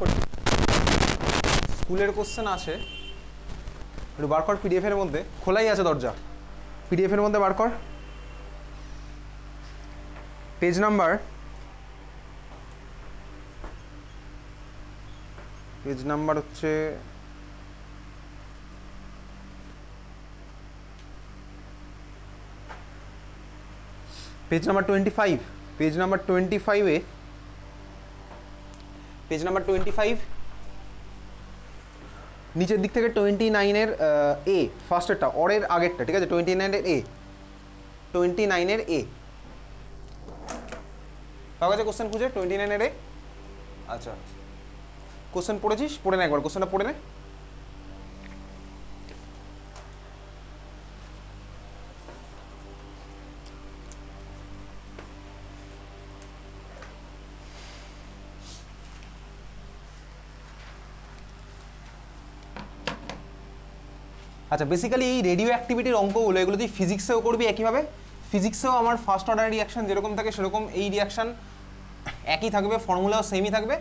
করি, স্কুলের কোশ্চেন আছে, একটু বার কর। পিডিএফের মধ্যে খোলাই আছে দরজা, পিডিএফের মধ্যে বার কর। পেজ নাম্বার হচ্ছে পেজ নাম্বার 25। পেজ নাম্বার 25-এ নিচের দিক থেকে 29-এর এ, ফার্স্টেরটা, অরের আগেরটা, ঠিক আছে? 29-এর এ, 29-এর এ পাওয়া গেছে কোশ্চেন খুঁজে? 29-এর এ। আচ্ছা, কোশ্চেন পড়েছিস? পড়ে নে একবার, কোশ্চেনটা পড়ে নে। আচ্ছা, বেসিক্যালি এই রেডিও অ্যাক্টিভিটির অঙ্কগুলো এগুলো তুই ফিজিক্সেও করবি একইভাবে। ফিজিক্সেও আমার ফার্স্ট অর্ডার রিয়াকশন যেরকম থাকে সেরকম এই রিয়াকশন একই থাকবে, ফর্মুলাও সেমই থাকবে,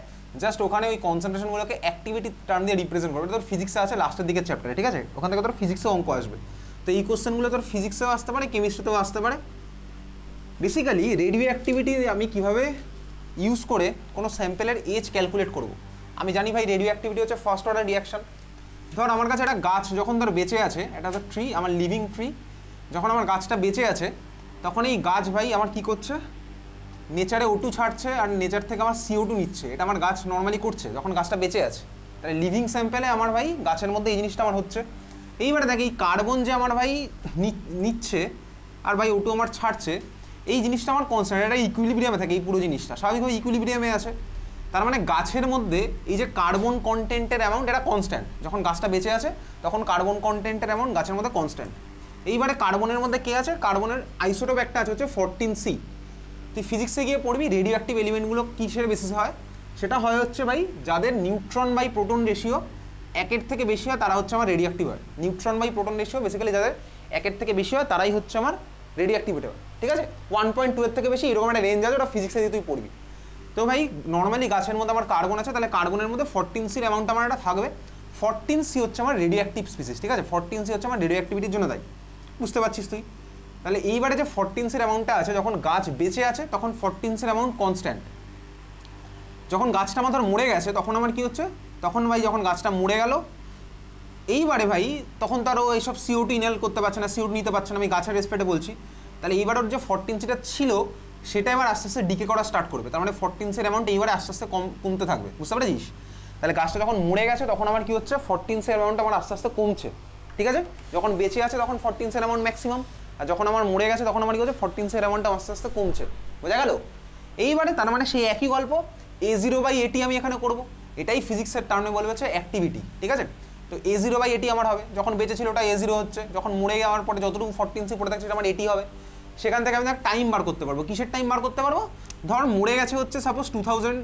জাস্ট ওখানে ওই কনসেন্ট্রেশনগুলোকে অ্যাক্টিভিটি টার্ম দিয়ে রিপ্রেজেন্ট করবে। তোর ফিজিক্সে আছে লাস্টের দিকের চ্যাপ্টারে, ঠিক আছে? ওখান থেকে তোর ফিজিক্সেও অঙ্ক আসবে। তো এই কোশ্চেনগুলো তোর ফিজিক্সেও আসতে পারে, কেমিস্ট্রিতেও আসতে পারে। বেসিক্যালি রেডিও অ্যাক্টিভিটি আমি কিভাবে ইউজ করে কোনো স্যাম্পেলের এজ ক্যালকুলেট করব। আমি জানি ভাই রেডিও অ্যাক্টিভিটি হচ্ছে ফার্স্ট অর্ডার রিয়াকশন। ধর আমার কাছে একটা গাছ যখন ধর বেঁচে আছে, এটা তো ট্রি, আমার লিভিং ট্রি, যখন আমার গাছটা বেঁচে আছে তখন এই গাছ ভাই আমার কি করছে, নেচারে O2 ছাড়ছে আর নেচার থেকে আমার CO2 নিচ্ছে। এটা আমার গাছ নর্মালি করছে যখন গাছটা বেঁচে আছে। তাহলে লিভিং স্যাম্পেলে আমার ভাই গাছের মধ্যে এই জিনিসটা আমার হচ্ছে। এইবারে দেখ এই কার্বন যে আমার ভাই নিচ্ছে আর ভাই O2 আমার ছাড়ছে, এই জিনিসটা আমার কনস্ট্যান্ট, এটা ইকুইলিব্রিয়ামে থাকে এই পুরো জিনিসটা, স্বাভাবিকভাবে ইকুইলিব্রিয়ামে আছে। তার মানে গাছের মধ্যে এই যে কার্বন কন্টেন্টের অ্যামাউন্ট এটা কনস্ট্যান্ট। যখন গাছটা বেঁচে আছে তখন কার্বন কন্টেন্টের অ্যামাউন্ট গাছের মধ্যে কনস্ট্যান্ট। এইবারে কার্বনের মধ্যে কে আছে? কার্বনের আইসোটোপ একটা আছে হচ্ছে 14C। তুই ফিজিক্সে গিয়ে পড়বি রেডিও অ্যাক্টিভ এলিমেন্টগুলো কিসের বেসিসে হয়। সেটা হয় হচ্ছে ভাই যাদের নিউট্রন বাই প্রোটন রেশিও 1-এর থেকে বেশি হয় তারা হচ্ছে আমার রেডিও অ্যাক্টিভ হয়। Neutron by proton ratio basically যাদের 1-এর থেকে বেশি হয় তারাই হচ্ছে আমার রেডিও অ্যাক্টিভিটি হয়, ঠিক আছে? 1.2-এর থেকে বেশি এরকম একটা রেঞ্জ আছে, ওটা ফিজিক্সে দিয়ে তুই পড়বি। তো ভাই নর্মালি গাছের মধ্যে আমার কার্বন আছে, তাহলে কার্বনের মধ্যে 14C অ্যামাউন্ট আমার একটা থাকবে। 14C হচ্ছে আমার রেডিও অ্যাক্টিভ স্পিসিস, ঠিক আছে? 14C হচ্ছে আমার রেডিও অ্যাক্টিভিটির জন্য দায়ী, বুঝতে পারছিস তুই? তাহলে এইবারে যে 14C অ্যামাউন্টটা আছে, যখন গাছ বেঁচে আছে তখন 14C অ্যামাউন্ট কনস্ট্যান্ট। যখন গাছটা আমার ধর মরে গেছে তখন আমার কি হচ্ছে, তখন ভাই যখন গাছটা মরে গেল এইবারে ভাই তখন তারও এইসব CO2 ইনহেল করতে পারছে না, CO2 নিতে পারছে না, আমি গাছের রেসপেক্টে বলছি। তাহলে এইবার ওর যে 14Cটা ছিল সেটা এবার আস্তে আস্তে ডিকে করা স্টার্ট করবে। তার মানে 14C অ্যামাউন্ট এইবারে আস্তে আস্তে কমতে থাকবে, বুঝতে পেরেছিস? তাহলে গাছটা যখন মরে গেছে তখন আমার কি হচ্ছে, 14C অ্যামাউন্ট আমার আস্তে আস্তে কমছে, ঠিক আছে? যখন বেঁচে আছে তখন 14C অ্যামাউন্ট ম্যাক্সিমাম, আর যখন আমার মরে গেছে তখন আমার কি হচ্ছে, 14C অ্যামাউন্টটা আস্তে আস্তে কমছে, বোঝা গেল? এইবারে তার মানে সেই একই গল্প A0/AT আমি এখানে করব। এটাই ফিজিক্সের টার্মে বলবে হচ্ছে অ্যাক্টিভিটি, ঠিক আছে? তো A0/AT আমার হবে, যখন বেঁচে ছিল ওটা A0 হচ্ছে, যখন মরে যাওয়ার পরে যতটুকু 14C পড়ে থাকছে সেটা আমার AT হবে। সেখান থেকে আমি টাইম বার করতে পারবো। কিসের টাইম বার করতে পারবো? ধর মরে গেছে হচ্ছে সাপোজ 2000,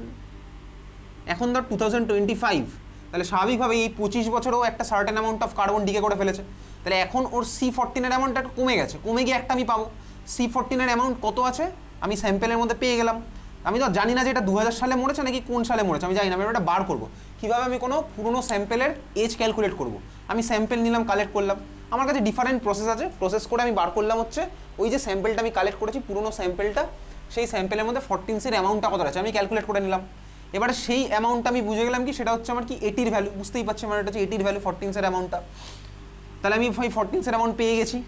এখন ধর 2025, তাহলে স্বাভাবিকভাবে এই 25 বছরেও একটা certain amount of carbon decay করে ফেলেছে। তাহলে এখন ওর C14 এর অ্যামাউন্টটা কমে গেছে, কমে গিয়ে একটা আমি পাবো। C14 এর অ্যামাউন্ট কত আছে আমি স্যাম্পেলের মধ্যে পেয়ে গেলাম। আমি তো জানি না যে এটা 2000 সালে মরেছে নাকি কোন সালে মরেছে, আমি জানি না, আমি এটা বার করবো। কীভাবে? আমি কোনো পুরনো স্যাম্পেলের এজ ক্যালকুলেট করবো। আমি স্যাম্পেল নিলাম, কালেক্ট করলাম, আমার কাছে ডিফারেন্ট প্রসেস আছে, প্রসেস করে আমি বার করলাম হচ্ছে ওই যে স্যাম্পেলটা আমি কালেক্ট করেছি পুরনো স্যাম্পেলটা, সেই স্যাম্পেলের মধ্যে 14C অ্যামাউন্টটা কত আছে আমি ক্যালকুলেট করে নিলাম। এবারে সেই অ্যামাউন্টটা আমি বুঝে গেলাম কি সেটা হচ্ছে আমার কি AT-র ভ্যালু, বুঝতেই পারছি আমার এটা হচ্ছে AT-র ভ্যালু 14C অ্যামাউন্টটা। তাহলে আমি ভাই 14C অ্যামাউন্ট পেয়ে গেছি,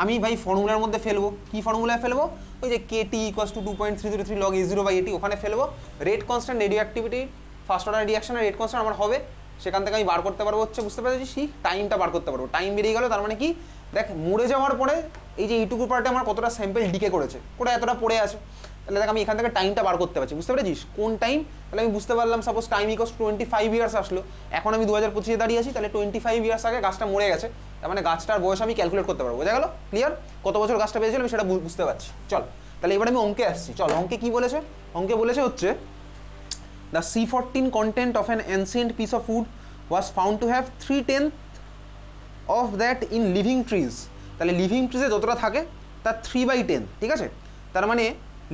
আমি ভাই ফর্মুলার মধ্যে ফেলবো। কি ফর্মুলায় ফেলবো? ওই যে KT = 2.303 log A0/AT ওখানে ফেলবো। Rate constant radioactivity first order রিয়াকশনের রেট কনস্ট্যান্ট আমার হবে, সেখান থেকে আমি বার করতে পারবো হচ্ছে, বুঝতে পেরেছিস? টাইমটা বার করতে পারবো। টাইম বেরিয়ে গেল, তার মানে কি দেখ মরে যাওয়ার পরে এই যে এইটুকু পার্টে আমার কতটা স্যাম্পেল ডিকে করেছে, ওটা এতটা পড়ে আছে। তাহলে দেখ আমি এখান থেকে টাইমটা বার করতে পারছি, বুঝতে পেরেছিস? কোন টাইম? তাহলে আমি বুঝতে পারলাম সাপোজ টাইম = 25 ইয়ার্স আসলো, এখন আমি 2025-এ দাঁড়িয়ে আছি, তাহলে 25 ইয়ার্স আগে গাছটা মরে গেছে, তার মানে গাছটার বয়স আমি ক্যালকুলেট করতে পারবো, বোঝা গেল? ক্লিয়ার? কত বছর গাছটা পেয়েছিল আমি সেটা বুঝতে পারছি। চল তাহলে এবার আমি অঙ্কে আসছি। চল অঙ্কে কি বলেছে? অঙ্কে বলেছে হচ্ছে the C14 content of an ancient piece of wood was found to have 3/10 of that in living trees। তাহলে লিভিং ট্রিজে যতটা থাকে তার 3/10, ঠিক আছে? তার মানে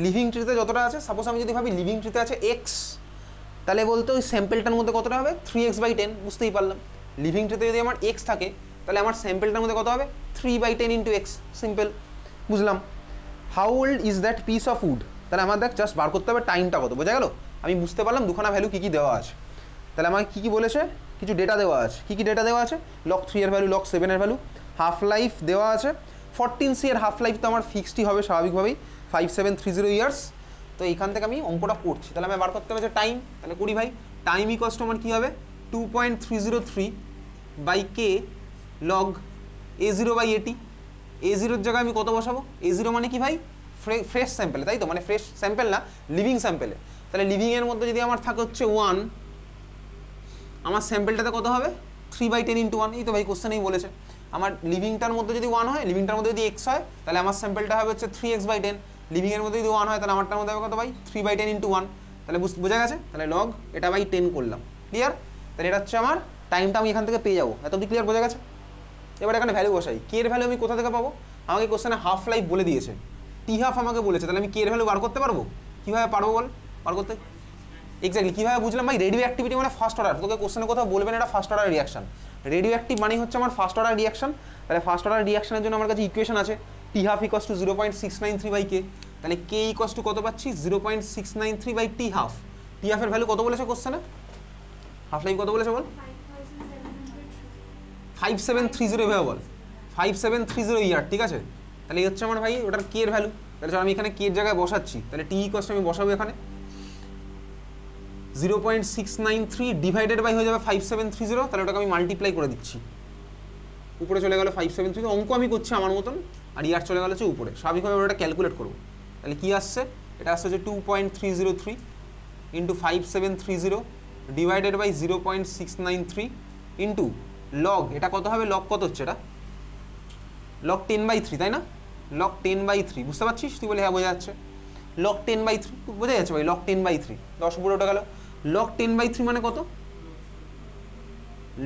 লিভিং ট্রিতে যতটা আছে, সাপোজ আমি যদি ভাবি লিভিং ট্রিতে আছে X, তাহলে বলতো ওই স্যাম্পেলটার মধ্যে কতটা হবে 3x/10, বুঝতেই পারলাম। লিভিংটাতে যদি আমার x থাকে তাহলে আমার স্যাম্পেলটার মধ্যে কত হবে 3/10 ইন্টু x, সিম্পল, বুঝলাম। How old is that piece of wood, তাহলে আমার দেখ জাস্ট বার করতে হবে টাইমটা কত, বোঝা গেল। আমি বুঝতে পারলাম দুখানা ভ্যালু কী কী দেওয়া আছে। তাহলে আমাকে কী কী বলেছে, কিছু ডেটা দেওয়া আছে। কী কী ডেটা দেওয়া আছে, log 3 এর ভ্যালু, log 7 এর ভ্যালু, হাফ লাইফ দেওয়া আছে। 14C এর হাফ লাইফ তো আমার ফিক্সডই হবে স্বাভাবিকভাবেই, 5730 ইয়ার্স। তো এইখান থেকে আমি অঙ্কটা করছি, তাহলে আমি বার করতে হবে যে টাইম, তাহলে করি ভাই। টাইম ইকুয়ালস টু আমার কী হবে 2.303/k log A0/80। A0 জায়গায় আমি কত বসাবো, A0 মানে কি ভাই ফ্রেশ স্যাম্পেলে, তাই তো, মানে ফ্রেশ স্যাম্পেল না, লিভিং স্যাম্পেলে। তাহলে লিভিংয়ের মধ্যে যদি আমার থাকে হচ্ছে 1, আমার স্যাম্পেলটাতে কত হবে 3/10 ইন্টু 1, এই তো ভাই কোশ্চেনেই বলেছে। আমার লিভিংটার মধ্যে যদি 1 হয়, লিভিংটার মধ্যে যদি x হয়, তাহলে আমার স্যাম্পেলটা হবে হচ্ছে 3x/10। লিভিংয়ের মধ্যে যদি 1 হয়, তাহলে আমারটার মধ্যে হবে কত ভাই 3/10 ইন্টু 1, তাহলে বোঝা গেছে। তাহলে লগ এটা বাই 10 করলাম, ক্লিয়ার। তাহলে এটা হচ্ছে আমার টাইমটা, আমি এখান থেকে পেয়ে যাবো, এত ক্লিয়ার, বোঝা গেছে। এবার এখানে ভ্যালু বসাই, কে এর ভ্যালু আমি কোথা থেকে পাবো, আমাকে কোশ্চেনে হাফ লাইফ বলে দিয়েছে, টি হাফ আমাকে বলেছে, তাহলে আমি কে এর ভ্যালু বার করতে পারবো, কীভাবে পারবো বল বার করতে, এক্স্যাক্টলি কীভাবে বুঝলাম ভাই, রেডিও অ্যাক্টিভিটি মানে ফার্স্ট অর্ডার, তোকে কোশ্চেনে কোথাও বলবেন এটা first order reaction, radio active মানে হচ্ছে আমার ফার্স্ট অর্ডার রিয়াকশন। তাহলে ফার্স্ট অর্ডার রিয়াকশনের জন্য আমার কাছে ইকুয়েশন আছে, টি হাফ ইকুয়ালস টু 0.693/k, তাহলে কে ইকুয়ালস টু কত পাচ্ছি 0.693/টি হাফ। টি হাফের ভ্যালু কত বলেছে কোশ্চেনে, হাফ লাইফ কত বলেছে বল, 5730 এভাবে বল, 5730 ইয়ার, ঠিক আছে। তাহলে এই হচ্ছে আমার ভাই ওটার কে এর ভ্যালু। তাহলে চল আমি এখানে কে এর জায়গায় বসাচ্ছি, তাহলে টি ইকুয়ালস আমি বসাবো এখানে 0.693 ডিভাইডেড বাই হয়ে যাবে 5730, তাহলে ওটাকে আমি মাল্টিপ্লাই করে দিচ্ছি, উপরে চলে গেল 5730, অঙ্ক আমি করছি আমার মতন, আর ইয়ার চলে গেল হচ্ছে উপরে, স্বাভাবিকভাবে ওটা ক্যালকুলেট করবো। তাহলে কি আসছে, এটা আসছে হচ্ছে 2.303 into 5730 divided by 0.693 into log, এটা কত হবে, লগ কত হচ্ছে, এটা লগ 10/3, তাই না, লগ 10/3, বুঝতে পারছিস তুই, বলে হ্যাঁ বোঝা যাচ্ছে, লগ 10/3 বোঝা যাচ্ছে ভাই, লগ 10/3, 10 উপরে ওটা গেল, লগ 10/3 মানে কত,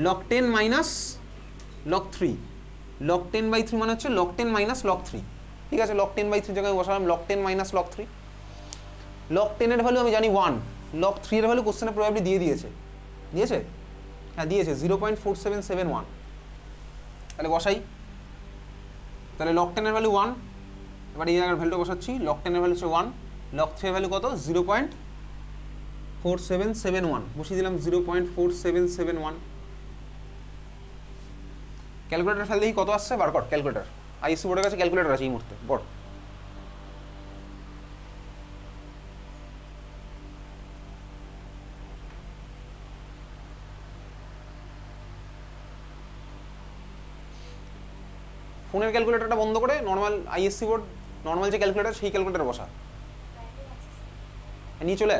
লগ 10 মাইনাস লগ 3, লগ 10/3 মানে হচ্ছে লগ 10 মাইনাস লগ 3, ঠিক আছে। লগ 10/3 জায়গায় বসালাম লগ 10 মাইনাস লগ 3, লগ 10 এর ভ্যালু আমি জানি 1, লগ 3 এর ভ্যালু কোশ্চেনে প্রবাবলি দিয়েছে, হ্যাঁ দিয়েছে 0.4771, তাহলে বসাই, তাহলে লগ 10 এর ভ্যালু 1, এবার এই জায়গার ভ্যালুটা বসাচ্ছি, লগ 10 এর ভ্যালু হচ্ছে 1, লগ 3 এর ভ্যালু কত 0.4771, বসিয়ে দিলাম 0.4771, ক্যালকুলেটর ফেল দেখি কত আসছে, বার কর ক্যালকুলেটর, আইএসসি বোর্ডের কাছে ক্যালকুলেটর আছে এই মুহূর্তে, বড় ফোনের ক্যালকুলেটরটা বন্ধ করে নর্মাল আইএসসি বোর্ড, নর্মাল যে ক্যালকুলেটর সেই ক্যালকুলেটর বসা, নিয়ে চলে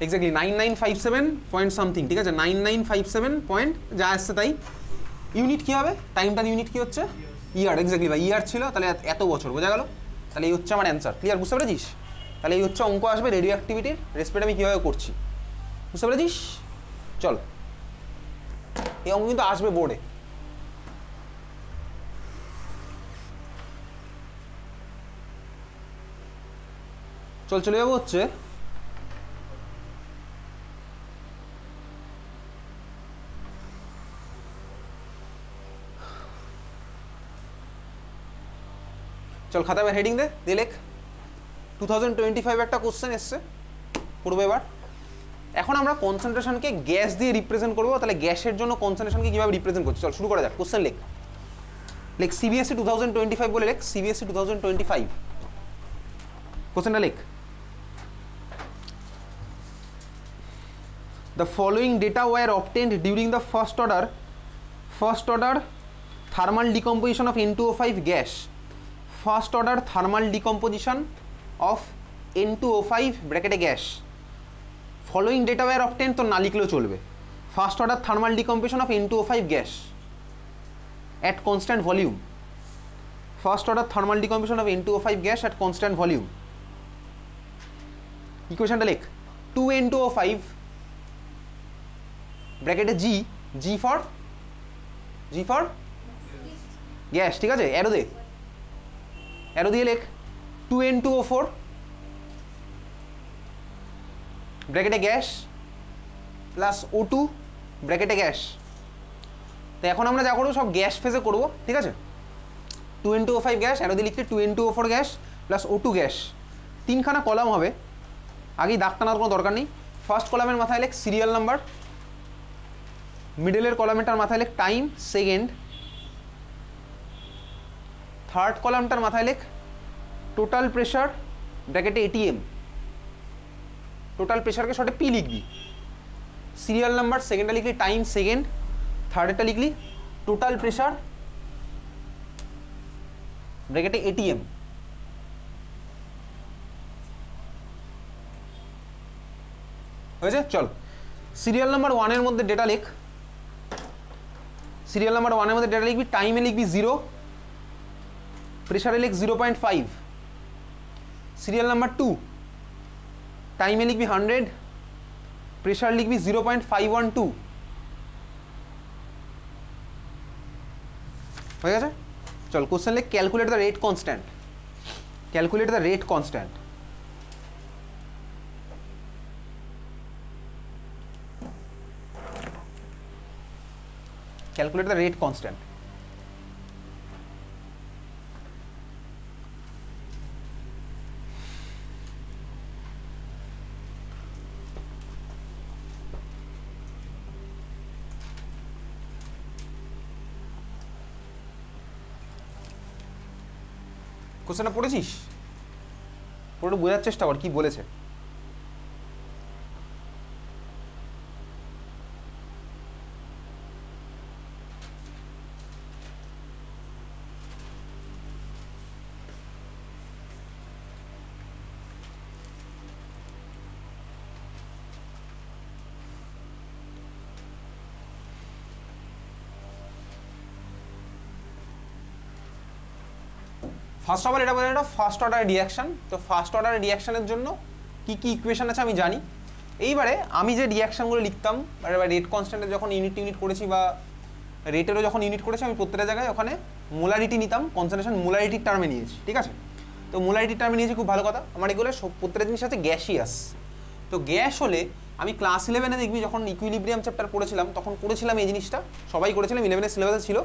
এক্স্যাক্টলি 9957 পয়েন্ট সামথিং, ঠিক আছে 9957 পয়েন্ট যা আসছে তাই। ইউনিট কী হবে, টাইমটার ইউনিট কী হচ্ছে, ইয়ার, এক্স্যাক্টলি ভাই ইয়ার ছিল, তাহলে এত বছর, বোঝা গেল। তাহলে এই হচ্ছে আমার অ্যান্সার, ক্লিয়ার, বুঝতে পেরেছিস। তাহলে এই হচ্ছে অঙ্ক আসবে রেডিও অ্যাক্টিভিটির রেসপেক্ট আমি কীভাবে করছি, বুঝতে পেরেছিস। চল এই অঙ্ক কিন্তু আসবে বোর্ডে, চল চলে যাবো হচ্ছে চল খাতায় হেডিং দে লেখ 2025 একটা কোশ্চেন এসছে পড়বো এবার। এখন আমরা কনসেন্ট্রেশনকে গ্যাস দিয়ে রিপ্রেজেন্ট করবো, তাহলে গ্যাসের জন্য কনসেন্ট্রেশনকে কীভাবে রিপ্রেজেন্ট করছি, চল শুরু করা যাক। কোশ্চেন লেখ সিবিএসই 2025 বলে লেখ, সিবিএসই 2025, কোশ্চেনটা লেখ। The following data were obtained during the first order thermal decomposition of N2O5 gas. First order thermal decomposition of N2O5 ব্র্যাকেটে gas. Following data were obtained তো না লিখলেও চলবে। First order thermal decomposition of N2O5 gas at constant volume. First order thermal decomposition of N2O5 gas at constant volume. ইকুয়েশনটা লেখ 2N2O5 ব্র্যাকেটে G for gas, ঠিক আছে। Arrow দিয়ে লেখ 2N2O4 ব্র্যাকেটে গ্যাস প্লাস O2 ব্র্যাকেটে গ্যাস। তো এখন আমরা যা করবো সব গ্যাস ফেজে করবো, ঠিক আছে। 2N2O5 গ্যাস, অ্যারো দিয়ে লিখতে 2N2O4 gas plus O2 gas. তিনখানা কলাম হবে, আগেই দাগ টানার কোনো দরকার নেই। ফার্স্ট কলামের মাথায় লেখ সিরিয়াল নাম্বার, মিডলের কলামেরটার মাথায় লেখ টাইম সেকেন্ড, থার্ড কলামটার মাথায় লেখ টোটাল প্রেশার ব্র্যাকেটে ATM। টোটাল প্রেশারকে শর্টে পি লিখবি। সিরিয়াল নাম্বার, সেকেন্ডটা লিখলি টাইম সেকেন্ড, থার্ডটা লিখলি টোটাল প্রেশার ব্র্যাকেটে ATM। হয়েছে? চল সিরিয়াল নাম্বার 1-এর মধ্যে ডেটা লেখ। সিরিয়াল নাম্বার 1-এর মধ্যে ডেটা লিখবি, টাইমে লিখবি 0, প্রেশারে লিখ 0.5। সিরিয়াল নাম্বার 2 টাইমে লিখবি 100, প্রেশার লিখবি 0.512। হয়ে গেছে? চল কোশ্চেন লিখ calculate the rate constant. Calculate the rate constant. Calculate the rate constant. কোশ্চেনটা পড়েছিস? পুরোটা বোঝার চেষ্টা কর কি বলেছে। ফার্স্ট অফ অল এটা বোঝা একটা ফার্স্ট অর্ডার রিয়াকশন। তো ফার্স্ট অর্ডার রিয়াকশনের জন্য কি কি ইকুয়েশন আছে আমি জানি। এইবারে আমি যে রিয়াকশনগুলো লিখতাম বা রেট কনস্ট্যান্টের যখন ইউনিট করেছি বা রেটেরও যখন ইউনিট করেছি, আমি প্রত্যেকটা জায়গায় ওখানে মোলারিটি নিতাম, কনসেন্ট্রেশন মোলারিটির টার্মে নিয়েছি, ঠিক আছে। তো মোলারিটির টার্মে নিয়েছি, খুব ভালো কথা। আমার এগুলো প্রত্যেকটা জিনিস আছে গ্যাসিয়াস। তো গ্যাস হলে আমি ক্লাস 11-এ দেখবি যখন ইকুইলিব্রিয়াম চ্যাপ্টার পড়েছিলাম তখন করেছিলাম এই জিনিসটা, সবাই করেছিলাম, 11-এর সিলেবাসে ছিল।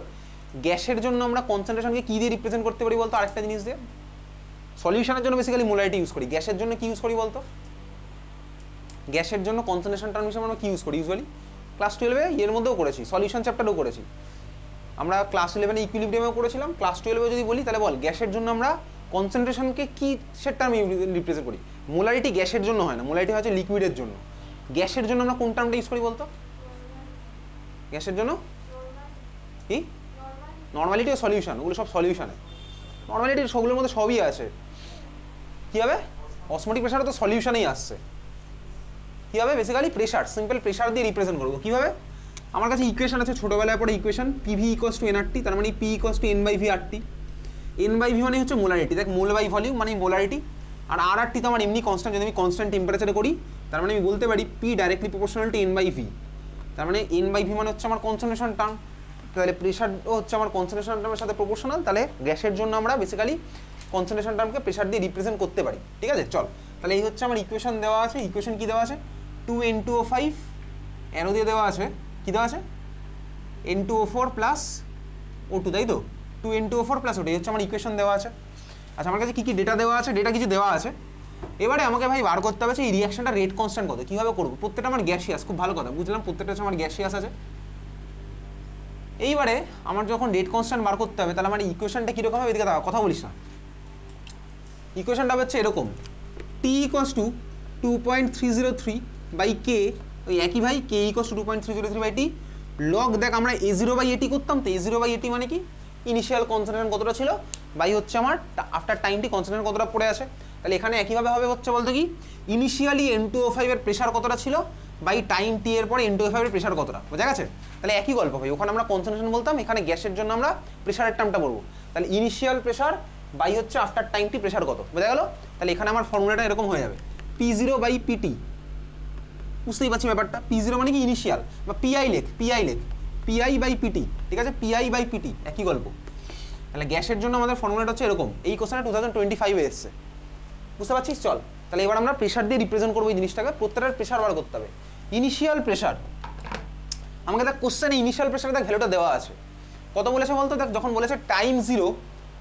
গ্যাসের জন্য আমরা কনসেন্ট্রেশনকে কী দিয়ে রিপ্রেজেন্ট করতে পারি বলতো? আরেকটা জিনিস দিয়ে। সলিউশনের জন্য বেসিক্যালি মোলারিটি ইউজ করি, গ্যাসের জন্য কি ইউজ করি বলতো? গ্যাসের জন্য কনসেন্ট্রেশন টার্ম হিসেবে আমরা কি ইউজ করি ইউজুয়ালি? ক্লাস 12-এ এর মধ্যেও করেছি, সলিউশন চ্যাপ্টারেও করেছি আমরা। ক্লাস 11-এ ইকুইলিব্রিয়ামেও করেছিলাম। ক্লাস 12-এ যদি বলি তাহলে বল গ্যাসের জন্য আমরা কনসেন্ট্রেশনকে কি সেট টার্মে রিপ্রেজেন্ট করি? মোলারিটি গ্যাসের জন্য হয় না, মোলারিটি হচ্ছে লিকুইডের জন্য। গ্যাসের জন্য আমরা কোন টার্মটা ইউজ করি বলতো? গ্যাসের জন্য কি? নর্মালিটি ও সলিউশন, ওগুলো সব সলিউশনে। নর্মালিটি সবগুলোর মধ্যে সবই আছে। কী হবে? অসমোটিক প্রেশারও তো সলিউশনেই আসছে। কী হবে? বেসিক্যালি প্রেশার, সিম্পল প্রেশার দিয়ে রিপ্রেজেন্ট করবো। কীভাবে? আমার কাছে ইকুয়েশন আছে ছোটোবেলায় পরে ইকুয়েশন, PV = nRT, তার মানে P = N/V/RT। N/V মানে হচ্ছে মোলারিটি, দেখ মোল বাই ভলিউম মানে মোলারিটি, আর RRT তো আমার এমনি কনস্ট্যান্ট। যদি আমি কনস্ট্যান্ট টেম্পারেচারে করি তার মানে আমি বলতে পারি P directly proportional to N/V। তার মানে N/V মানে হচ্ছে আমার কনসেন্ট্রেশন টার্ম, তাহলে প্রেশারও হচ্ছে আমার কনসেন্ট্রেশন টার্মের সাথে প্রপোর্শনাল। তাহলে গ্যাসের জন্য আমরা বেসিক্যালি কনসেন্ট্রেশন টার্মকে প্রেশার দিয়ে রিপ্রেজেন্ট করতে পারি, ঠিক আছে। চল তাহলে এই হচ্ছে আমার ইকুয়েশন দেওয়া আছে। ইকুয়েশন কি দেওয়া আছে? 2N2O5 অ্যারো দিয়ে দেওয়া আছে, কি দেওয়া আছে? N2O4 প্লাস O2, তাই তো? 2N2O4 প্লাস O2 হচ্ছে আমার ইকুয়েশন দেওয়া আছে। আচ্ছা আমার কাছে কী কী ডেটা দেওয়া আছে? ডেটা কিছু দেওয়া আছে। এবারে আমাকে ভাই বার করতে হবে এই রিয়াকশনটা রেট কনস্ট্যান্ট কত, কীভাবে করবো? প্রত্যেকটা আমার গ্যাসিয়াস, খুব ভালো কথা বুঝলাম, প্রত্যেকটা হচ্ছে আমার গ্যাসিয়াস আছে। এইবারে আমার যখন রেট কনস্ট্যান্ট বার করতে হবে তাহলে আমার ইকুয়েশনটা কীরকম হবে? এদিকে কথা বলিস না। ইকুয়েশনটা হচ্ছে এরকম, T = 2.303/K, ওই একই ভাই, K = 2.303/T লগ। দেখ আমরা A0/AT করতাম, তো A0/AT মানে কি? ইনিশিয়াল কনসেন্ট্রেশন কতটা ছিল বাই হচ্ছে আমার আফটার টাইমটি কনসেন্ট্রেশন কতটা পড়ে আছে। তাহলে এখানে একইভাবে হবে হচ্ছে বলতে কি, ইনিশিয়ালি N2O5 এর প্রেশার কতটা ছিল বাই টাইম T এর পরে N2O5 এর প্রেশার কতটা, বোঝা গেছে? তাহলে একই গল্প ভাই, ওখানে আমরা কনসেন্ট্রেশন বলতাম, এখানে গ্যাসের জন্য আমরা প্রেশারের টার্মটা বলবো। তাহলে ইনিশিয়াল প্রেশার বাই হচ্ছে আফটার টাইম T প্রেশার কত, বোঝা গেল? তাহলে এখানে আমার ফর্মুলাটা এরকম হয়ে যাবে, P0/PT। বুঝতেই পারছি ব্যাপারটা, P0 মানে কি ইনিশিয়াল, বা PI লেখ, PI/PT, ঠিক আছে, PI/PT একই গল্প। তাহলে গ্যাসের জন্য আমাদের ফর্মুলাটা হচ্ছে এরকম। এই কোশ্চেনটা 2025-এ এসছে, বুঝতে পারছিস? চল তাহলে এবার আমরা প্রেশার দিয়ে রিপ্রেজেন্ট করবো এই জিনিসটাকে, প্রত্যেকটার প্রেশার বার করতে হবে। ইনিশিয়াল প্রেশার, আমাকে দেখ কোশ্চেনে ইনিশিয়াল প্রেশারে দেখ ভ্যালুটা দেওয়া আছে, কত বলেছে বলতো? দেখ যখন বলেছে টাইম 0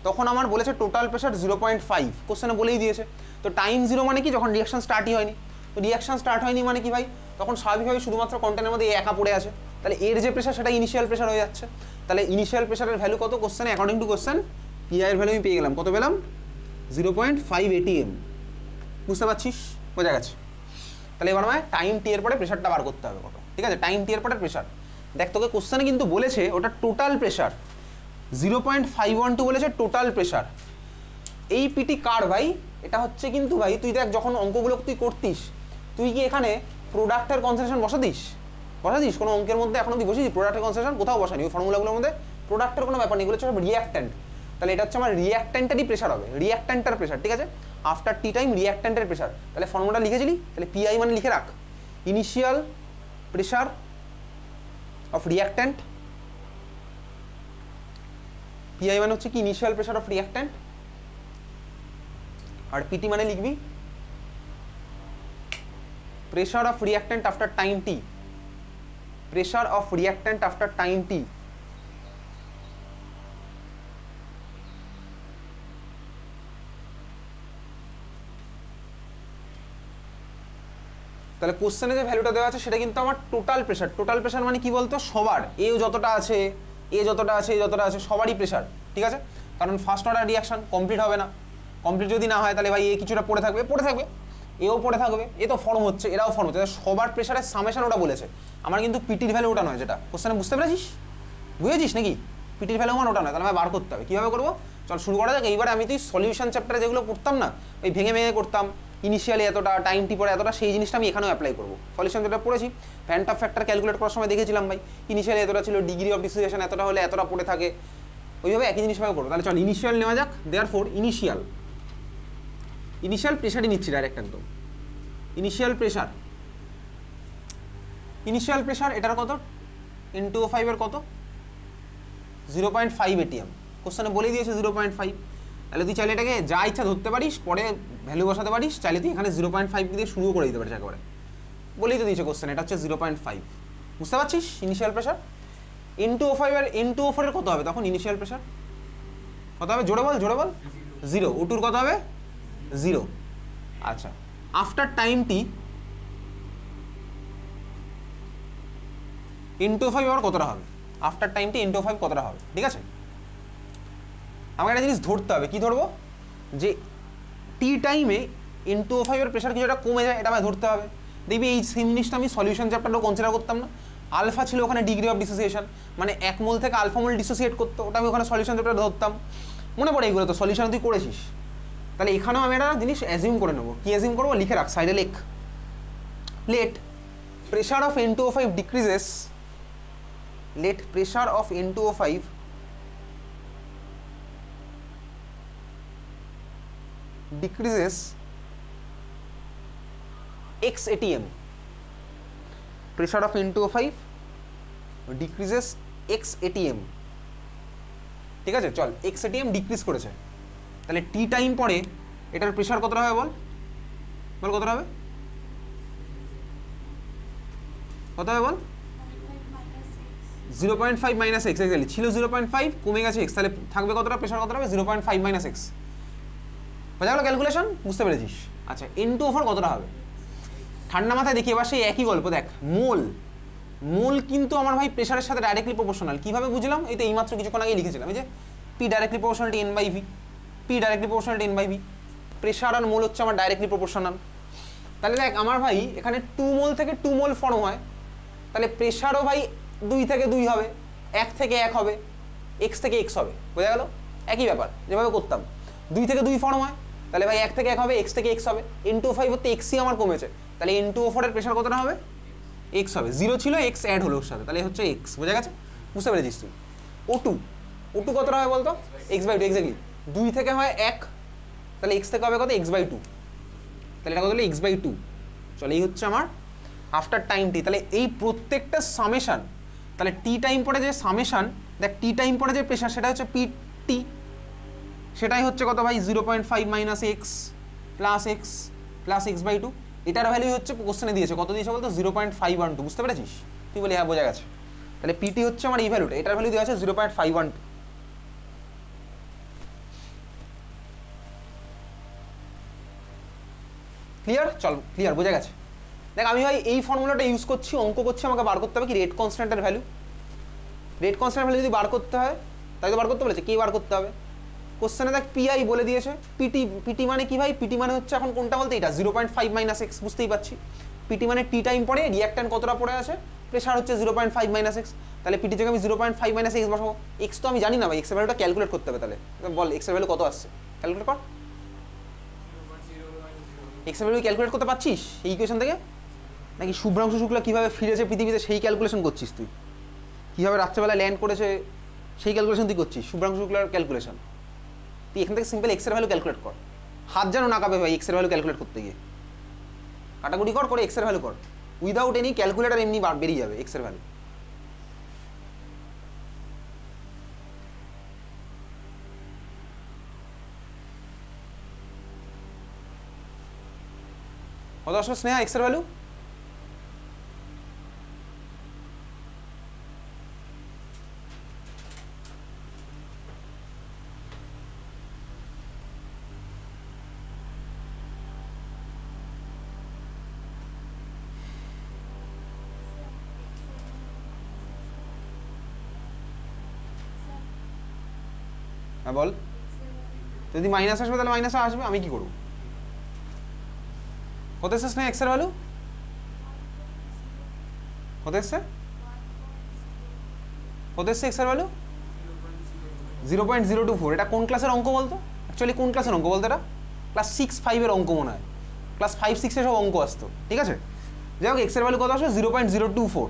তখন আমার বলেছে টোটাল প্রেশার 0.5, কোশ্চেনে বলেই দিয়েছে। তো টাইম 0 মানে কি? যখন রিয়াকশন স্টার্টই হয়নি। তো রিয়াকশন স্টার্ট হয়নি মানে কি ভাই? তখন স্বাভাবিকভাবে শুধুমাত্র কন্টেনের মধ্যে একা পড়ে আছে, তাহলে এর যে প্রেশার সেটা ইনিশিয়াল প্রেশার হয়ে যাচ্ছে। তাহলে ইনিশিয়াল প্রেশারের ভ্যালু কত কোশ্চেনে? অ্যাকর্ডিং টু কোশ্চেন পিআই এর ভ্যালু আমি পেয়ে গেলাম, কত পেলাম? 0.5 ATM। বুঝতে পারছিস? বোঝা গেছে? তাহলে এবার আমায় টাইম টি এর পরে প্রেশারটা বার করতে হবে কত, ঠিক আছে? টাইম টি এর পরে প্রেশার, দেখ তোকে কোশ্চেনে কিন্তু বলেছে ওটা টোটাল প্রেশার 0.512 বলেছে টোটাল প্রেশার। এই পিটি কার ভাই? এটা হচ্ছে কিন্তু ভাই, তুই দেখ যখন অঙ্কগুলো তুই করতিস, তুই কি এখানে প্রোডাক্টের কনসেন্ট্রেশন বসাতিস? কোনো অঙ্কের মধ্যে এখনো তুই বসেছিস প্রোডাক্টের কনসেন্ট্রেশন? কোথাও বসানি। ওই ফর্মুলাগুলোর মধ্যে প্রোডাক্টের কোনো ব্যাপার নেই, এগুলো হচ্ছে রিঅ্যাক্ট্যান্ট। তাহলে এটা হচ্ছে আমার রিঅ্যাক্ট্যান্টেরই প্রেশার হবে, রিঅ্যাক্ট্যান্টের প্রেশার, ঠিক আছে? আফটার টি টাইম রিঅ্যাক্ট্যান্টের প্রেশার। তাহলে ফর্মুলাটা লিখেছিলি, তাহলে পিআই মানে লিখে রাখ, initial pressure of reactant. PI মানে হচ্ছে কি? Initial pressure of reactant. আর পিটি মানে লিখবি pressure of reactant after time T, pressure of reactant after time T. তাহলে কোশ্চেনে যে ভ্যালুটা দেওয়া আছে সেটা কিন্তু আমার টোটাল প্রেশার। টোটাল প্রেশার মানে কি বলতো? সবার, এ যতটা আছে, এ যতটা আছে, এ যতটা আছে, সবারই প্রেশার, ঠিক আছে? কারণ ফার্স্ট অর্ডার রিঅ্যাকশন কমপ্লিট হবে না, কমপ্লিট যদি না হয় তাহলে ভাই এ কিছুটা পড়ে থাকবে, এও পড়ে থাকবে, এ তো ফর্ম হচ্ছে, এরাও ফর্ম হচ্ছে, সবার প্রেশারের সামেশন ওটা বলেছে। আমার কিন্তু পিটির ভ্যালু ওটা নয়, যেটা কোশ্চেনে, বুঝতে পেরেছিস? বুঝেছিস নাকি? পিটির ভ্যালু আমার ওটা নয়, তাহলে আমার বার করতে হবে। কীভাবে করবো? চল শুরু করা যাক। এইবার আমি তুই সলিউশন চ্যাপ্টারে যেগুলো করতাম না, ওই ভেঙে ভেঙে করতাম, ইনিশিয়ালি এতটা, টাইম টি পরে এতটা, সেই জিনিসটা আমি এখানেও অ্যাপ্লাই করবো। সলিউশন যেটা পড়েছি, ফ্যান্ট অফ ফ্যাক্টর ক্যালকুলেট করার সময় দেখেছিলাম ভাই, ইনিশিয়ালি এতটা ছিল, ডিগ্রি অফ ডিসোসিয়েশন এতটা হলে এতটা পড়ে থাকে, ওইভাবে একই জিনিসভাবে করবো। তাহলে চল ইনিশিয়াল নেওয়া যাক। দেয়ারফর ইনিশিয়াল প্রেশারই নিচ্ছি ডাইরেক্ট একদম। ইনিশিয়াল প্রেশার এটার কত? N2O5 এর কত? 0.5 ATM। কোশ্চেনে বলেই দিয়েছে 0.5। তাহলে তুই চাইলে এটাকে যা ইচ্ছা ধরতে পারিস, পরে ভ্যালু বসাতে পারিস, চাইলে তুই এখানে 0.5 দিয়ে শুরু করে দিতে পারিস একেবারে, বলেই তো দিয়েছে কোশ্চেন, এটা হচ্ছে 0.5। বুঝতে পারছিস? ইনিশিয়াল প্রেশার N2O5 আর N2O4 এর কত হবে তখন? ইনিশিয়াল প্রেশার কত হবে? জোরে বল 0। O2 কত হবে? 0। আচ্ছা, আফটার টাইম টি N2O5 আবার কতটা হবে? আফটার টাইম টি N2O5 কতটা হবে? ঠিক আছে, আমাকে একটা জিনিস ধরতে হবে। কি ধরবো? যে টি টাইমে N2O5 এর প্রেশার কিছুটা কমে যায়, এটা আমায় ধরতে হবে। দেখবি এই সেম জিনিসটা আমি সলিউশন চ্যাপ্টারটাও কনসিডার করতাম না। আলফা ছিল ওখানে ডিগ্রি অফ ডিসোসিয়েশন, মানে 1 মোল থেকে আলফা মোল ডিসোসিয়েট করতো, ওটা আমি ওখানে সলিউশন চ্যাপ্টারে ধরতাম। মনে পড়ে এগুলো তো, সলিউশন তুই করেছিস। তাহলে এখানেও আমি একটা জিনিস অ্যাজিউম করে নেবো। কি অ্যাজিউম করবো? লিখে রাখ সাইডে, let pressure of N2O5 decreases, let pressure of N2O5 decreases x ATM, pressure of N2O5 decreases x ATM, ঠিক আছে? চল x ATM ডিক্রিজ করেছে, তাহলে টি টাইম পরে এটার প্রেশার কতটা হবে? বল কতটা হবে? কত হবে বল? 0.5 মাইনাস এক্স। এক্স্যাক্টলি ছিল 0.5, কমে গেছে x, তাহলে থাকবে কতটা? প্রেশার কতটা হবে? 0.5 মাইনাস এক্স। বোঝা গেল ক্যালকুলেশন? বুঝতে পেরেছিস? আচ্ছা, N2O4 কতটা হবে? ঠান্ডা মাথায় দেখি এবার সেই একই গল্প। দেখ মোল কিন্তু আমার ভাই প্রেশারের সাথে ডাইরেক্টলি প্রপোর্শনাল। কিভাবে বুঝলাম? এই তো এইমাত্র কিছুক্ষণ আগেই লিখেছিলাম, এই যে P directly proportional to N/V, P directly proportional to N/V। Pressure আর মোল হচ্ছে আমার ডাইরেক্টলি প্রপোর্শনাল। তাহলে দেখ আমার ভাই এখানে 2 মোল থেকে 2 মোল ফর্ম হয়, তাহলে প্রেশারও ভাই 2 থেকে 2 হবে, 1 থেকে 1 হবে, x থেকে x হবে। বোঝা গেল? একই ব্যাপার যেভাবে করতাম, 2 থেকে 2 ফর্ম হয়, তাহলে ভাই 1 থেকে 1 হবে, x থেকে x হবে। N2O5 হতে xই আমার কমেছে, তাহলে N2O4 এর প্রেশার কতটা হবে? x হবে। 0 ছিল, x অ্যাড হলো ওর সাথে, তাহলে হচ্ছে x। বোঝা গেছে? বুঝতে পেরেছিস তুই? O2 কতটা হবে বলতো? x/2। এক্স্যাক্টলি 2 থেকে হয় 1, তাহলে x থেকে হবে কত? x/2। তাহলে এটা কত হলো? x/2। চল এই হচ্ছে আমার আফটার টাইম টি। তাহলে এই প্রত্যেকটা সামেশন, তাহলে টি টাইম পরে যে সামেশন, দেখ টি টাইম পরে যে প্রেশার সেটা হচ্ছে পিটি, সেটাই হচ্ছে কত ভাই? 0.5 minus x. Plus x plus x by two, এটার ভ্যালু হচ্ছে কোশ্চেনে দিয়েছে, কত দিয়েছে বলতো 0.512, বুঝতে পেরেছিস? তুই বলি হ্যাঁ বোঝা গেছে। তাহলে পিটি হচ্ছে আমার এই ভ্যালুটা, এটার ভ্যালু দেওয়া আছে 0.512। ক্লিয়ার? চল ক্লিয়ার, বোঝা গেছে। দেখ আমি ভাই এই ফর্মুলাটা ইউজ করছি, অঙ্ক করছি, আমাকে বার করতে হবে কি রেট কনস্ট্যান্টের ভ্যালু। রেট কনস্ট্যান্ট ভ্যালু যদি বার করতে হয়, তাই তো বার করতে বলেছে, কি বার করতে হবে? কোশ্চেনে দেখ পিআই বলে দিয়েছে, পিটি, পিটি মানে কি ভাই? পিটি মানে হচ্ছে এখন কোনটা বলতে এটা 0.5 মাইনাস এক্স, বুঝতেই পারছি। পিটি মানে টি টাইম পরে রিঅ্যাক্ট্যান্ট কতটা পড়ে আছে, প্রেশার হচ্ছে 0.5 মাইনাস এক্স। তাহলে পিটি থেকে আমি 0.5 মাইনাস এক্স বসাবো। এক্স তো আমি জানি না ভাই, এক্সের ভ্যালুটা ক্যালকুলেট করতে হবে। তাহলে বল এক্সের ভ্যালু কত আসছে, ক্যালকুলেট কর। এক্সের ভ্যালু ক্যালকুলেট করতে পারছিস এই ইকুয়েশন থেকে? নাকি শুভ্রাংশু শুক্লা কীভাবে ফিরেছে পৃথিবীতে সেই ক্যালকুলেশন করছিস তুই? কীভাবে রাত্রেবেলায় ল্যান্ড করেছে সেই ক্যালকুলেশন তুই করছিস, শুভ্রাংশু শুক্লার ক্যালকুলেশন? তুই এখান থেকে সিম্পল এক্সের ভ্যালু ক্যালকুলেট কর। হাত যেন না কাঁপে ভাই এক্সের ভ্যালু ক্যালকুলেট করতে গিয়ে, কাটাকুটি কর, করে এক্সের ভ্যালু কর, উইদাউট এনি ক্যালকুলেটার এমনি বেরিয়ে যাবে এক্সের ভ্যালু। কত আসলে স্নেহা এক্সের ভ্যালু? হ্যাঁ বল। যদি মাইনাস আসবে তাহলে মাইনাস আসবে, আমি কি করবো? কত এসছে স্নেহা এক্সের ভ্যালু? কত এসছে? কত এসছে এক্সের ভ্যালু? 0.024। এটা কোন ক্লাসের অঙ্ক বলতো? অ্যাকচুয়ালি কোন ক্লাসের অঙ্ক বলতো? এটা ক্লাস 6-5 অঙ্ক মনে হয়, ক্লাস 5-6 সব অঙ্ক আসতো, ঠিক আছে? যাই হোক এক্সের ভ্যালু কত আসবে? 0.024।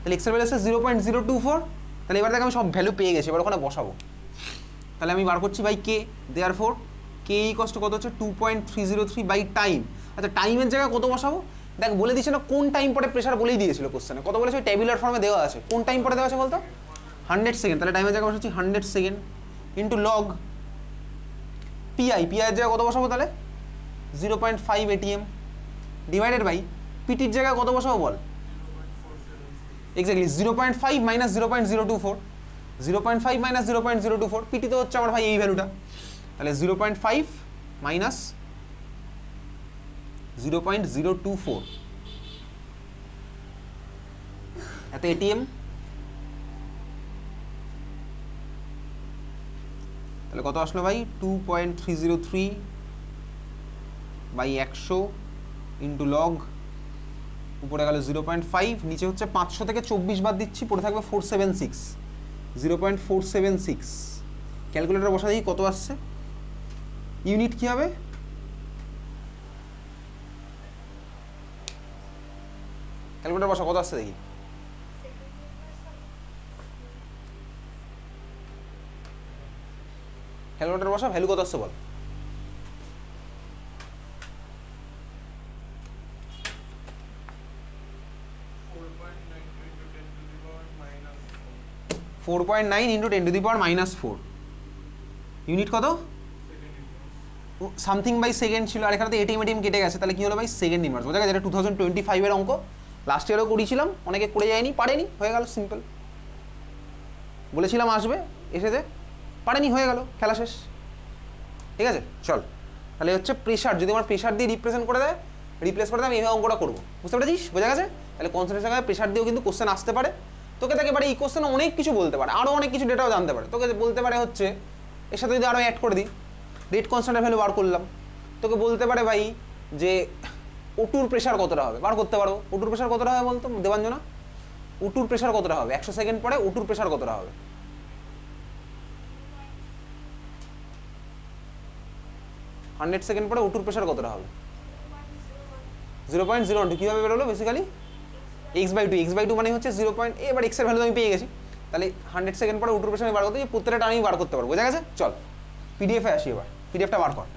তাহলে এক্সের ভ্যালু আসছে 0.024। তাহলে এবার দেখ আমি সব ভ্যালু পেয়ে গেছি, এবার ওখানে বসাবো। তাহলে আমি বার করছি by k, therefore k equals to কত হচ্ছে 2.303 বাই টাইম। আচ্ছা টাইমের জায়গায় কত বসাবো? দেখ বলে দিয়েছে না কোন টাইম পরে প্রেশার বলেই দিয়েছিল কোশ্চেনে, কত বলেছে? ট্যাবুলার ফর্মে দেওয়া আছে, কোন টাইম পরে দেওয়া আছে বলতো? 100 সেকেন্ড। তাহলে টাইমের জায়গায় বসাচ্ছি 100 সেকেন্ড ইন্টু লগ পিআই, পিআইয়ের জায়গায় কত বসাবো তাহলে? 0.5 এটিএম ডিভাইডেড বাই পিটির জায়গায় কত বসাবো বল? এক্স্যাক্টলি 0.5 মাইনাস 0.024, 0.5 মাইনাস 0.024, পিটি তো হচ্ছে আমার ভাই এই ভ্যালুটা। তাহলে 0.5 মাইনাস 0.024 এত এটিএম। তাহলে কত আসলো ভাই? 2.303 বাই 100 ইন্টু লগ, উপরে গেল 0.5, নিচে হচ্ছে 500 থেকে 24 বাদ দিচ্ছি, পড়ে থাকবে 476, 0.476। ক্যালকুলেটর বসা দেখি কত আসছে। ইউনিট কি হবে? ক্যালকুলেটর বসা কত আসছে দেখি। ক্যালকুলেটর বসা ভ্যালু কত আসছে বল। -4.9 ইন্টু 10⁻⁻4। ইউনিট কত? সামথিং বাই সেকেন্ড ছিল, আর এখানে তো এটিএম কেটে গেছে, তাহলে কি হলো ভাই? Second inverse. বোঝা গেছে? এটা 2025 অঙ্ক, লাস্ট ইয়ারও করেছিলাম, অনেকে করে যায়নি, পারেনি, হয়ে গেল সিম্পল। বলেছিলাম আসবে, এসেছে, পারেনি, হয়ে গেল, খেলা শেষ। ঠিক আছে চল। তাহলে হচ্ছে প্রেশার, যদি আমার প্রেশার দিয়ে রিপ্রেজেন্ট করে দেয়, রিপ্লেস করে দেয়, আমি এইভাবে অঙ্কটা করবো, বুঝতে পেরেছিস? বোঝা গেছে? তাহলে কনসেন্ট্রেশন জায়গায় প্রেশার দিয়েও কিন্তু কোশ্চেন আসতে পারে। তোকে তাকে এবারে এই কোশ্চেন অনেক কিছু বলতে পারে, আরও অনেক কিছু ডেটাও জানতে পারে। তোকে বলতে পারে হচ্ছে এর সাথে যদি আরও অ্যাড করে দিই, রেট কনস্ট্যান্টের ভ্যালু বার করলাম, তোকে বলতে পারে ভাই যে ওটুর প্রেশার কতটা হবে, বার করতে পারবো। ওটুর প্রেশার কতটা হবে বলতো দেবাঞ্জনা? ওটুর প্রেশার কতটা হবে 100 সেকেন্ড পরে? ওটুর প্রেশার কতটা হবে? 100 সেকেন্ড পরে ওটুর প্রেশার কতটা হবে? 0.01। কীভাবে বেরোলো? বেসিক্যালি x/2, x/2 মানে হচ্ছে 0. এবার x এর ভ্যালু আমি পেয়ে গেছি, তাহলে 100 সেকেন্ড পরে ওটুর প্রেশার আমি বার করতে প্রত্যেকটা আমি বার করতে পারবো। বোঝা গেছে? চল পিডিএফে আসি, এবার পিডিএফটা বার কর।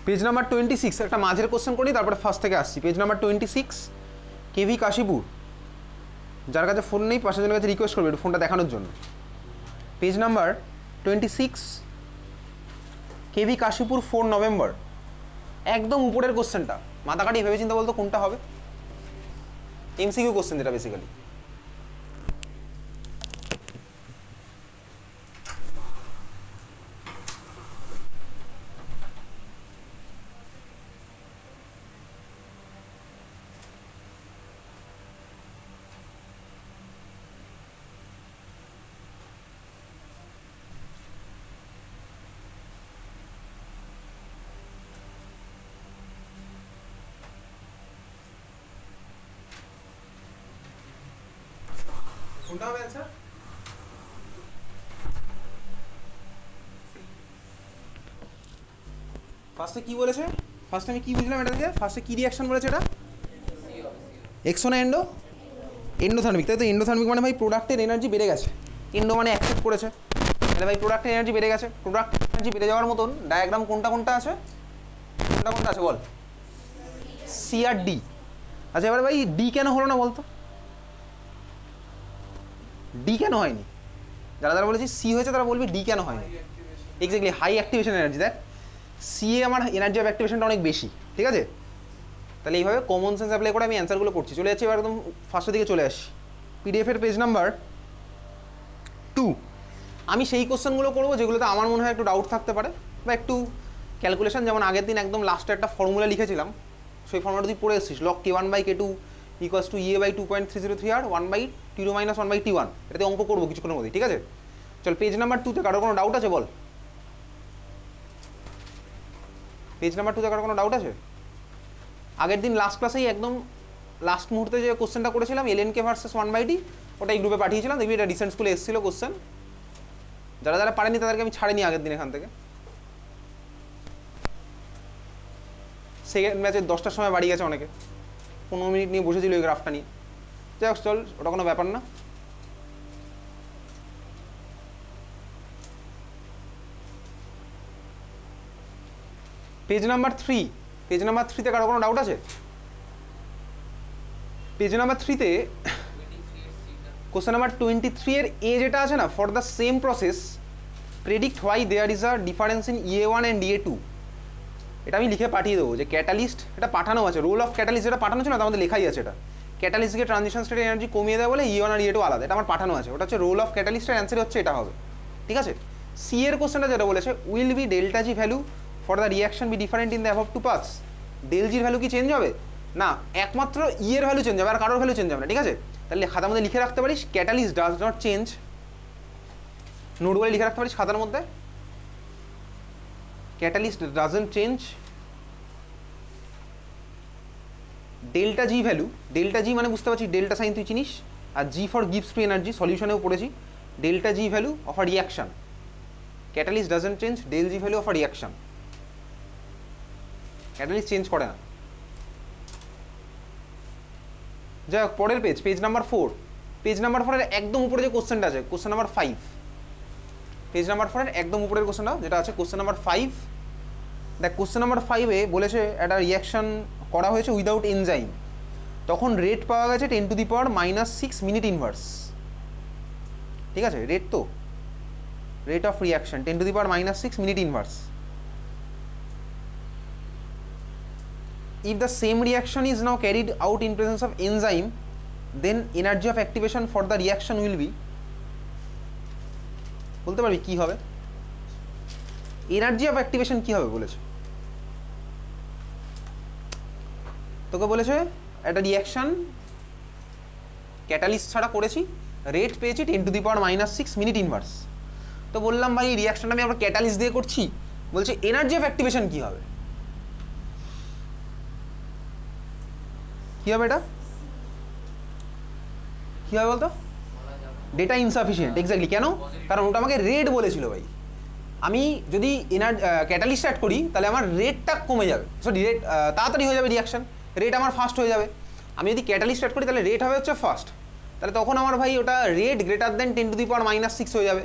পেজ নাম্বার 26 একটা মাঝের কোশ্চেন করি, তারপরে ফার্স্ট থেকে আসছি। Page number 26, KV Kashipur. যার কাছে ফোন নেই পাশের জনের কাছে রিকোয়েস্ট করবে একটু ফোনটা দেখানোর জন্য। Page number 26, KV Kashipur, 4 November. একদম উপরের কোশ্চেনটা মাথা কাটিয়ে ভেবে চিন্তা বলতো কোনটা হবে। এমসিকিউ কোশ্চেন যেটা বেসিক্যালি। কোনটা হবে आंसर? ফার্স্টে কি বলেছে? ফার্স্টে আমি কি বুঝলাম এটা দিয়ে? ফার্স্টে কি রিঅ্যাকশন বলেছে এটা? এক্সো না এন্ডো? এন্ডোথার্মিক, তাই তো। এন্ডোথার্মিক মানে ভাই প্রোডাক্টের এনার্জি বেড়ে গেছে। এন্ডো মানে অ্যাকসেপ্ট করেছে, তাহলে ভাই প্রোডাক্টের এনার্জি বেড়ে গেছে। প্রোডাক্ট এনার্জি বেড়ে যাওয়ার মতন ডায়াগ্রাম কোনটা কোনটা আছে? কোনটা কোনটা আছে বল? সি আর ডি। আচ্ছা এবার ভাই ডি কেন হলো না বলতো? ডি কেন হয়নি? যারা যারা বলেছি সি হয়েছে তারা বলবি ডি কেন হয়নি। Exactly, high activation energy. দেখ সি এ আমার এনার্জি অফ অ্যাক্টিভেশনটা অনেক বেশি, ঠিক আছে। তাহলে এইভাবে কমন সেন্স অ্যাপ্লাই করে আমি অ্যান্সারগুলো করছি। চলে যাচ্ছি এবার একদম ফার্স্টের দিকে চলে আসি। পিডিএফের পেজ নাম্বার 2। আমি সেই কোশ্চেনগুলো করবো যেগুলোতে আমার মনে হয় একটু ডাউট থাকতে পারে বা একটু ক্যালকুলেশন, যেমন আগের দিন একদম লাস্টে একটা ফর্মুলা লিখেছিলাম, সেই ফর্মুলাটা তুই পড়ে এসেছিস। Log k1/k2 equals to EA/2.303 আর 1/T2 - 1/T1। এটাতে অঙ্ক করবো কিছুক্ষণের মধ্যে, ঠিক আছে। চল পেজ নাম্বার 2তে কারোর কোনো ডাউট আছে বল? পেজ নাম্বার 2তে কারোর কোনো ডাউট আছে? আগের দিন লাস্ট ক্লাসেই একদম লাস্ট মুহূর্তে যে কোশ্চেনটা করেছিলাম LNK ভার্সেস 1/T, ওটা এই গ্রুপে পাঠিয়েছিলাম। দেখবি এটা রিসেন্ট স্কুলে এসেছিল কোশ্চেন। যারা যারা পারেনি তাদেরকে আমি ছাড়িনি আগের দিন এখান থেকে। সেকেন্ড ম্যাচে 10টার সময় বাড়ি গেছে অনেকে, 15 মিনিট নিয়ে বসেছিল ওই গ্রাফটা নিয়ে। যাই হোক চল, ওটা কোনো ব্যাপার না। পেজ নাম্বার 3, পেজ নাম্বার 3তে কারো কোনো ডাউট আছে? পেজ নাম্বার 3তে কোশ্চেন নাম্বার 23 এর এ যেটা আছে না, for the same process predict why there is a difference in EA1 and EA2। এটা আমি লিখে পাঠিয়ে দেবো যে ক্যাটালিস্ট, এটা পাঠানো আছে। রোল অফ ক্যাটালিস্ট যেটা পাঠানো ছিল না, তার মধ্যে লেখাই আছে এটা। ক্যাটালিস্টকে ট্রানজিশন স্টেটে এনার্জি কমিয়ে দেয় বলে E1 আর EA2 আলাদা। এটা আমার পাঠানো আছে, ওটা হচ্ছে রোল অফ ক্যাটালিস্টের অ্যান্সার হচ্ছে এটা হবে, ঠিক আছে। সি এর কোশ্চেনটা যেটা বলেছে, will be delta G value for the reaction be different in the above two paths. Del জির ভ্যালু কি চেঞ্জ হবে না? একমাত্র ই এর ভ্যালু চেঞ্জ হবে, আর কারোর ভ্যালু চেঞ্জ হবে না, ঠিক আছে। তাহলে খাতার মধ্যে লিখে রাখতে পারিস catalyst does not change. Note বলে লিখে রাখতে পারিস খাতার মধ্যে, catalyst doesn't change delta G value. Delta G মানে বুঝতে পারছিস, ডেল্টা সাইন তুই চিনিস, আর জি ফর গিভস টু এনার্জি, সলিউশনেও পড়েছি। Delta G value of a reaction, catalyst doesn't change del G value of a reaction. Catalyst change করে না। যাই হোক পরের page, page number 4। Page number 4 এর একদম উপরে যে কোশ্চেনটা আছে, কোশ্চেন নাম্বার 5। পেজ নাম্বার 4 এর একদম উপরের কোশ্চেনটা যেটা আছে কোশ্চেন নাম্বার 5। দেখ কোশ্চেন নাম্বার 5-এ বলেছে একটা রিয়াকশন করা হয়েছে উইদাউট এনজাইম, তখন রেট পাওয়া গেছে 10⁻⁻6 মিনিট ইনভার্স, ঠিক আছে। রেট তো rate of reaction 10⁻⁻6 minute inverse. If the same reaction is now carried out in presence of enzyme, then energy of activation for the reaction will be, বলতে পারবি কি হবে? এনার্জি অফ অ্যাক্টিভেশন কি হবে বলেছে তোকে? বলেছে একটা রিয়াকশন ক্যাটালিস্ট ছাড়া করেছি, রেট পেয়েছি 10⁻⁻6 মিনিট ইনভার্স। তো বললাম ভাই রিয়াকশনটা আমি আমরা ক্যাটালিস্ট দিয়ে করছি, বলছে এনার্জি অফ অ্যাক্টিভেশন কি হবে? কি হবে এটা? কি হবে বলতো? Data insufficient. এক্স্যাক্টলি, কেন? কারণ ওটা আমাকে রেট বলেছিল ভাই। আমি যদি ক্যাটালিস্ট অ্যাড করি তাহলে আমার রেটটা কমে যাবে, সরি রেট তাড়াতাড়ি হয়ে যাবে রিয়াকশন, রেট আমার ফাস্ট হয়ে যাবে। আমি যদি ক্যাটালিস্ট অ্যাড করি তাহলে রেট হবে হচ্ছে ফাস্ট, তাহলে তখন আমার ভাই ওটা রেট গ্রেটার দেন 10⁻⁻6 হয়ে যাবে।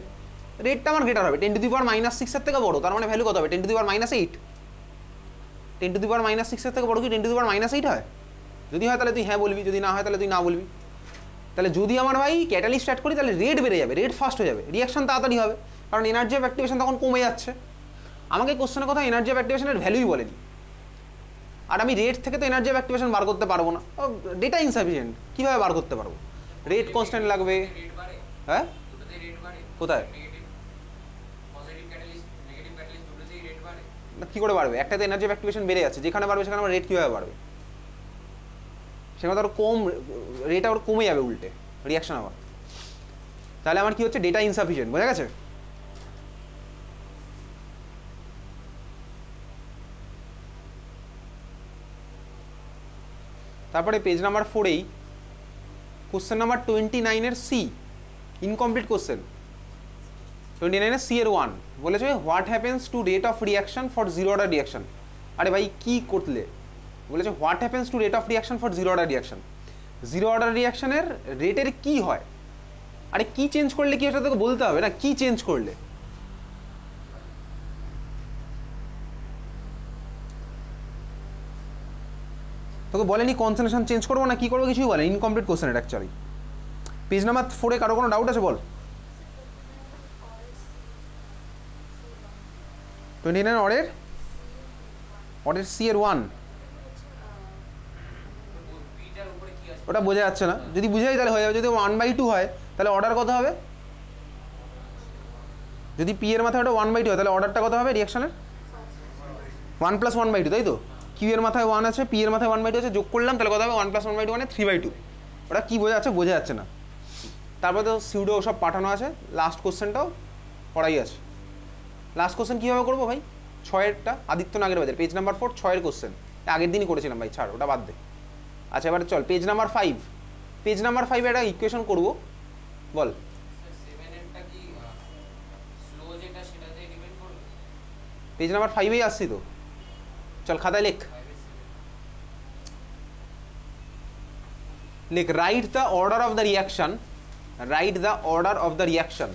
রেটটা আমার গ্রেটার হবে 10⁻⁻6 এর থেকে বড়, তার মানে ভ্যালু কত হবে? 10⁻⁻8। 10⁻⁻6 এর থেকে বড় কি 10⁻⁻8 হয়? যদি হয় তাহলে তুই হ্যাঁ বলবি, যদি না হয় তাহলে তুই না বলবি। তাহলে যদি আমার ভাই ক্যাটালিস্ট অ্যাড করি তাহলে রেট বেড়ে যাবে, রেট ফাস্ট হয়ে যাবে, রিয়াকশন তাড়াতাড়ি হবে, কারণ এনার্জি অফ অ্যাক্টিভেশন তখন কমে যাচ্ছে। আমাকে কোশ্চেনের কথা এনার্জি অফ অ্যাক্টিভেশনের ভ্যালুই বলেনি, আর আমি রেট থেকে তো এনার্জি অফ অ্যাক্টিভেশন বার করতে পারবো না, ডেটা ইনসাফিসিয়েন্ট, কীভাবে বার করতে পারবো? রেট কনস্ট্যান্ট লাগবে। হ্যাঁ কোথায় কী করে বাড়বে? একটাতে এনার্জি অফ অ্যাক্টিভেশন বেড়ে যাচ্ছে, যেখানে বাড়বে সেখানে আমার রেট কীভাবে বাড়বে? সেখানে তো আরও কম রেট, আবার কমে যাবে উল্টে রিয়াকশন আবার। তাহলে আমার কি হচ্ছে? ডেটা ইনসাফিসিয়েন্ট, বোঝা গেছে? তারপরে পেজ নাম্বার 4-এই কোশ্চেন নাম্বার 29-এর সি, ইনকমপ্লিট কোশ্চেন। 29-এর সি এর 1 বলেছে what happens to rate of reaction for zero order reaction. আরে ভাই কি করলে? বলেছে what happens to rate of reaction for zero order reaction. Zero order রিয়াকশনের রেটের কি হয়? আরে কি চেঞ্জ করলে কি, ওটা তোকে বলতে হবে না, কি চেঞ্জ করলে। তোকে বলেনি কনসেন্ট্রেশন চেঞ্জ করবো না কি করবো, কিছুই বলে, ইনকমপ্লিট কোশ্চেন এটা অ্যাকচুয়ালি। পেজ নাম্বার 4-এ কারো কোনো ডাউট আছে বল? 29 অর্ডের সি এর 1, ওটা বোঝা যাচ্ছে না, যদি বুঝে যায় তাহলে হয়ে যাবে। যদি 1/2 হয় তাহলে অর্ডার কত হবে? যদি পি এর মাথায় ওটা 1/2 হয় তাহলে অর্ডারটা কত হবে রিয়াকশনের? 1 + 1/2, তাই তো? কিউ এর মাথায় 1 আছে, পি এর মাথায় 1/2 আছে, যোগ করলাম তাহলে কত হবে? 1 + 1/2 মানে 3/2। ওটা কি বোঝা যাচ্ছে? বোঝা যাচ্ছে না। তারপরে তো সিউডো সব পাঠানো আছে, লাস্ট কোশ্চেনটাও পড়াই আছে। লাস্ট কোশ্চেন কীভাবে করবো ভাই? 6-এরটা আদিত্য নাগের বাজার, পেজ নাম্বার 4, 6-এর কোশ্চেন। আগের দিনই করেছিলাম ভাই, ছাড় ওটা বাদ দে। আচ্ছা এবার চল পেজ নাম্বার 5। পেজ নাম্বার 5 একটা ইকুয়েশন করবো, বল। পেজ নাম্বার 5-এই আসছি তো, চল খাতায় লেখ। লেখ write the order of the reaction, write the order of the reaction